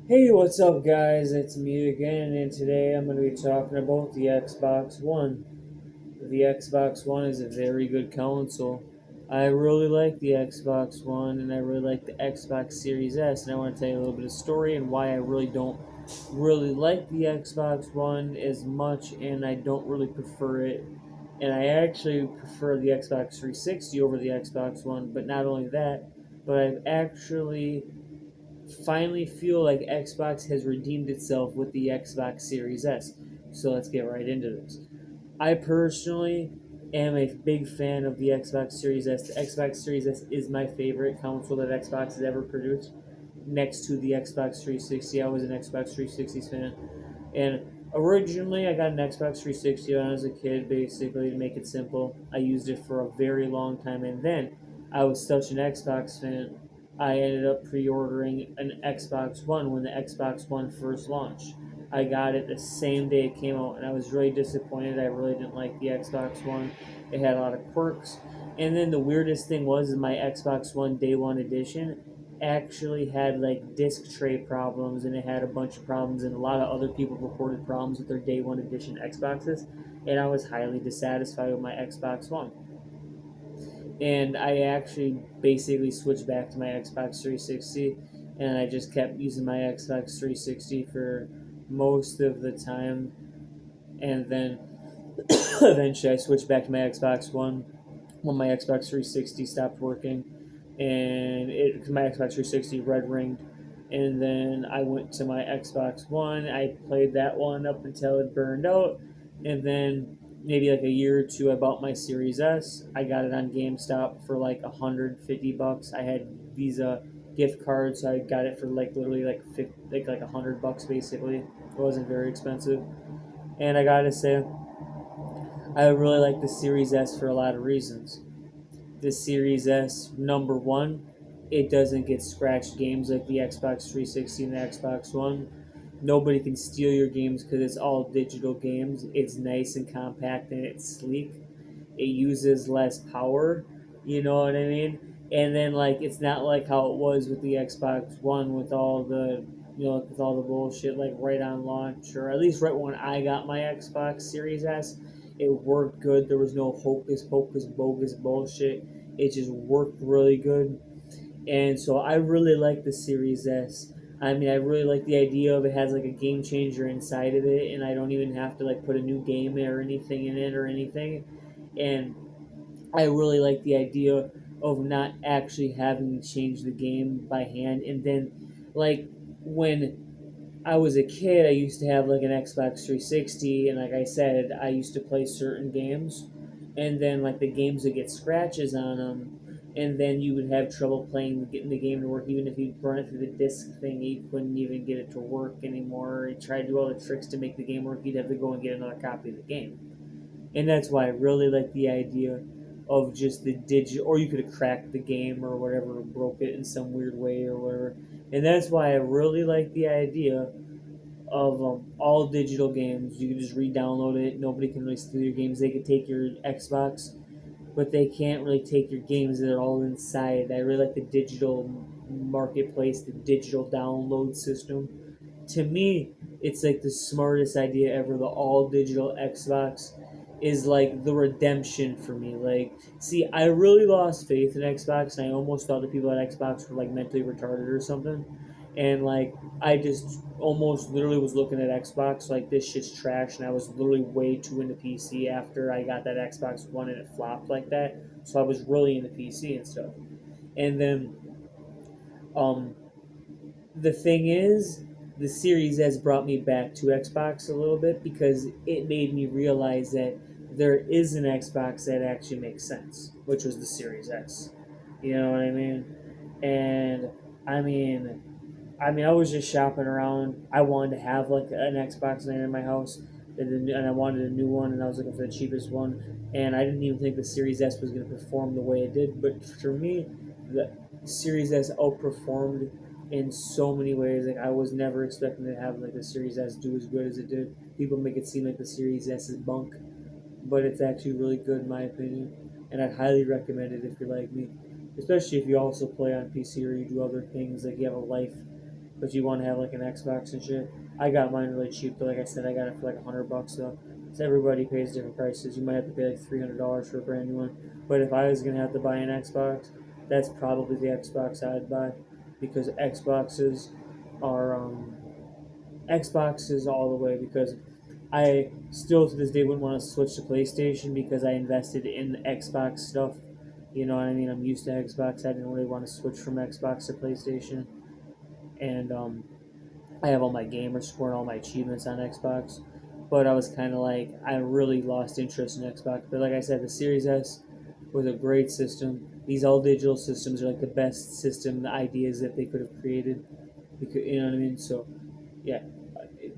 Hey, what's up, guys? It's me again, and today I'm going to be talking about the Xbox One. The Xbox One is a very good console. I really like the Xbox One, and I really like the Xbox Series S, and I want to tell you a little bit of story and why I really don't really like the Xbox One as much, and I don't really prefer it. And I actually prefer the Xbox 360 over the Xbox One, but not only that, but I've actually finally feel like Xbox has redeemed itself with the Xbox Series S. So let's get right into this. I personally am a big fan of the Xbox Series S. The Xbox Series S is my favorite console that Xbox has ever produced. Next to the Xbox 360, I was an Xbox 360 fan. And originally, I got an Xbox 360 when I was a kid, basically, to make it simple. I used it for a very long time, and then I was such an Xbox fan, I ended up pre ordering an Xbox One when the Xbox One first launched. I got it the same day it came out, and I was really disappointed. I really didn't like the Xbox One. It had a lot of quirks. And then the weirdest thing was my Xbox One Day One edition actually had like disc tray problems, and it had a bunch of problems, and a lot of other people reported problems with their Day One edition Xboxes, and I was highly dissatisfied with my Xbox One. And I actually basically switched back to my Xbox 360, and I just kept using my Xbox 360 for most of the time, and then eventually I switched back to my Xbox One when my Xbox 360 stopped working, and my Xbox 360 red ringed, and then I went to my Xbox One. I played that one up until it burned out, and then maybe like a year or two, I bought my Series S. I got it on GameStop for like $150. I had Visa gift cards, so I got it for like literally like 50, like $100 basically. It wasn't very expensive, and I gotta say, I really like the Series S for a lot of reasons. The Series S, number one, it doesn't get scratched games like the Xbox 360 and the Xbox One. Nobody can steal your games because it's all digital games. It's nice and compact and it's sleek. It uses less power, you know what I mean? And then like it's not like how it was with the Xbox One with all the with all the bullshit like right on launch, or at least right when I got my Xbox Series S, it worked good. There was no hocus pocus bogus bullshit. It just worked really good, and so I really like the Series S. I mean, I really like the idea of it has like a game changer inside of it, and I don't even have to like put a new game or anything in it or anything. And I really like the idea of not actually having to change the game by hand. And then, like when I was a kid, I used to have like an Xbox 360, and like I said, I used to play certain games, and then like the games would get scratches on them, and then you would have trouble playing, getting the game to work. Even if you run it through the disc thing, you couldn't even get it to work anymore. You tried to do all the tricks to make the game work, you'd have to go and get another copy of the game. And that's why I really like the idea of just the digital, or you could have cracked the game or whatever, broke it in some weird way or whatever. And that's why I really like the idea of all digital games. You can just re-download it. Nobody can really steal your games. They could take your Xbox, but they can't really take your games that are all inside. I really like the digital marketplace, the digital download system. To me, it's like the smartest idea ever. The all digital Xbox is like the redemption for me. Like, see, I really lost faith in Xbox, and I almost thought the people at Xbox were like mentally retarded or something. And like, I just almost literally was looking at Xbox like this shit's trash, and I was literally way too into PC after I got that Xbox One and it flopped like that. So I was really into PC and stuff. And then, um, the thing is, the Series S brought me back to Xbox a little bit because it made me realize that there is an Xbox that actually makes sense, which was the Series S. You know what I mean? And I mean, I was just shopping around. I wanted to have like an Xbox laying in my house, and I wanted a new one, and I was looking for the cheapest one. And I didn't even think the Series S was going to perform the way it did. But for me, the Series S outperformed in so many ways. Like I was never expecting to have like the Series S do as good as it did. People make it seem like the Series S is bunk, but it's actually really good in my opinion, and I'd highly recommend it if you're like me, especially if you also play on PC or you do other things like you have a life. but you want to have like an Xbox and shit. I got mine really cheap, though. Like I said, I got it for like $100 though. So everybody pays different prices. You might have to pay like $300 for a brand new one. But if I was gonna have to buy an Xbox, that's probably the Xbox I'd buy, because are Xboxes all the way, because I still to this day wouldn't want to switch to PlayStation because I invested in the Xbox stuff. You know what I mean? I'm used to Xbox. I didn't really want to switch from Xbox to PlayStation. And I have all my gamer score and all my achievements on Xbox. But I was kind of like, I really lost interest in Xbox. But like I said, the Series S was a great system. These all digital systems are like the best system ideas that they could have created. Because, you know what I mean? So, yeah,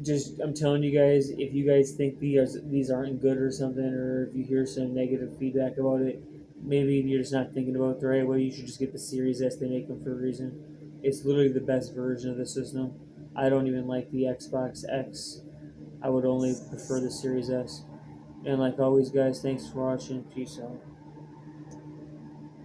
just I'm telling you guys, if you guys think these aren't good or something, or if you hear some negative feedback about it, maybe you're just not thinking about it the right way. You should just get the Series S. They make them for a reason. It's literally the best version of the system. I don't even like the Xbox X. I would only prefer the Series S. And like always, guys, thanks for watching. Peace out.